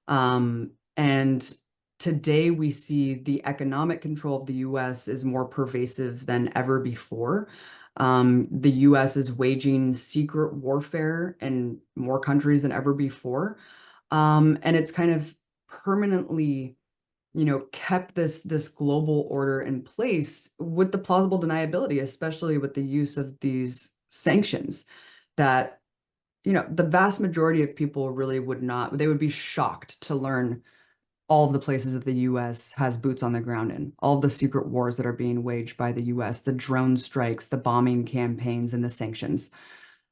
And today we see the economic control of the US is more pervasive than ever before. The US is waging secret warfare in more countries than ever before. And it's kind of permanently, kept this global order in place with the plausible deniability, especially with the use of these sanctions that, the vast majority of people really would not, they would be shocked to learn all of the places that the US has boots on the ground in, all of the secret wars that are being waged by the US, the drone strikes, the bombing campaigns, and the sanctions.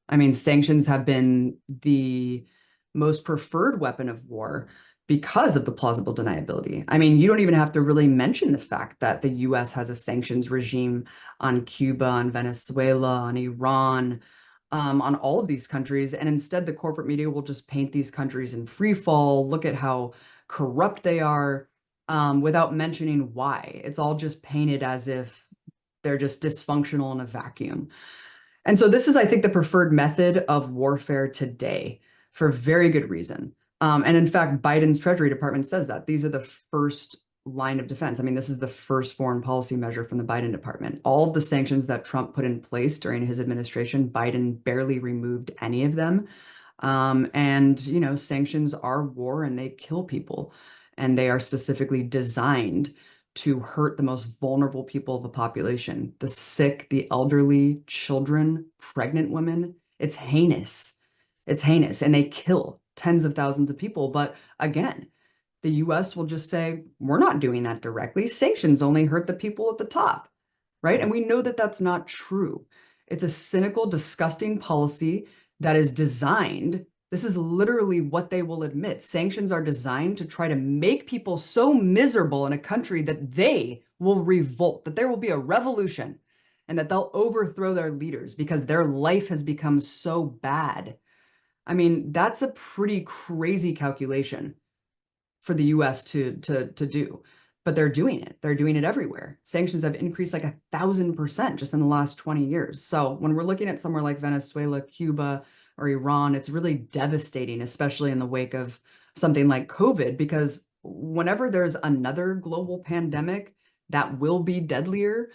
I mean, sanctions have been the most preferred weapon of war because of the plausible deniability. I mean, you don't even have to really mention the fact that the US has a sanctions regime on Cuba, on Venezuela, on Iran, on all of these countries. And instead, the corporate media will just paint these countries in free fall, look at how corrupt they are, without mentioning why. It's all just painted as if they're just dysfunctional in a vacuum. And so this is, I think, the preferred method of warfare today for very good reason. And in fact, Biden's Treasury Department says that these are the first line of defense. I mean, this is the first foreign policy measure from the Biden department. All of the sanctions that Trump put in place during his administration, Biden barely removed any of them. And, sanctions are war and they kill people. And they are specifically designed to hurt the most vulnerable people of the population, the sick, the elderly, children, pregnant women. It's heinous. It's heinous. And they kill tens of thousands of people. But again, the US will just say, we're not doing that directly. Sanctions only hurt the people at the top, right? And we know that that's not true. It's a cynical, disgusting policy that is designed. This is literally what they will admit. Sanctions are designed to try to make people so miserable in a country that they will revolt, that there will be a revolution, and that they'll overthrow their leaders because their life has become so bad. I mean, that's a pretty crazy calculation for the US to do. But they're doing it. They're doing it everywhere. Sanctions have increased like 1,000% just in the last 20 years. So when we're looking at somewhere like Venezuela, Cuba, or Iran, it's really devastating, especially in the wake of something like COVID, because whenever there's another global pandemic that will be deadlier,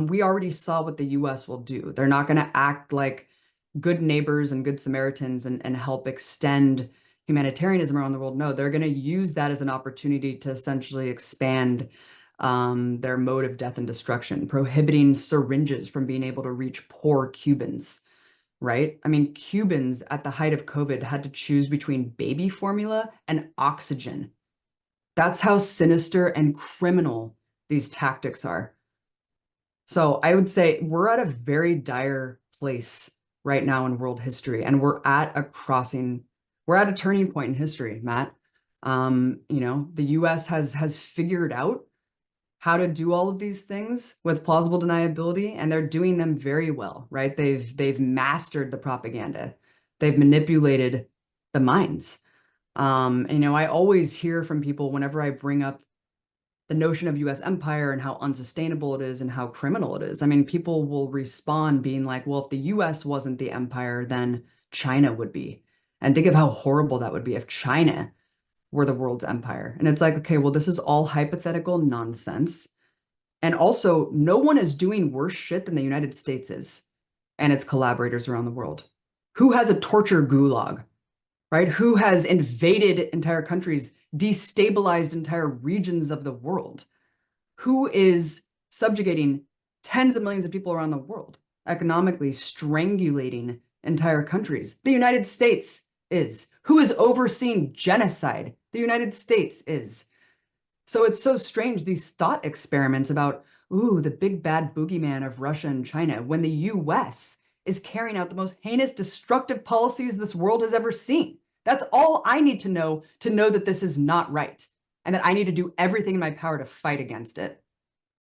we already saw what the US will do. They're not going to act like good neighbors and good Samaritans and help extend humanitarianism around the world. No, they're going to use that as an opportunity to essentially expand their mode of death and destruction, prohibiting syringes from being able to reach poor Cubans, right? I mean, Cubans at the height of COVID had to choose between baby formula and oxygen. That's how sinister and criminal these tactics are. So I would say we're at a very dire place right now in world history, and we're at a turning point in history, Matt. The US has figured out how to do all of these things with plausible deniability, and they're doing them very well, right? They've mastered the propaganda. They've manipulated the minds. I always hear from people whenever I bring up the notion of US empire and how unsustainable it is and how criminal it is. I mean, people will respond being like, well, if the US wasn't the empire, then China would be. And think of how horrible that would be if China were the world's empire. And it's like, okay, well, this is all hypothetical nonsense. And also, no one is doing worse shit than the United States is and its collaborators around the world. Who has a torture gulag, right? Who has invaded entire countries, destabilized entire regions of the world? Who is subjugating tens of millions of people around the world, economically strangulating entire countries? The United States is. Who is overseeing genocide? The United States is. So it's so strange, these thought experiments about, ooh, the big bad boogeyman of Russia and China, when the US is carrying out the most heinous, destructive policies this world has ever seen. That's all I need to know that this is not right, and that I need to do everything in my power to fight against it.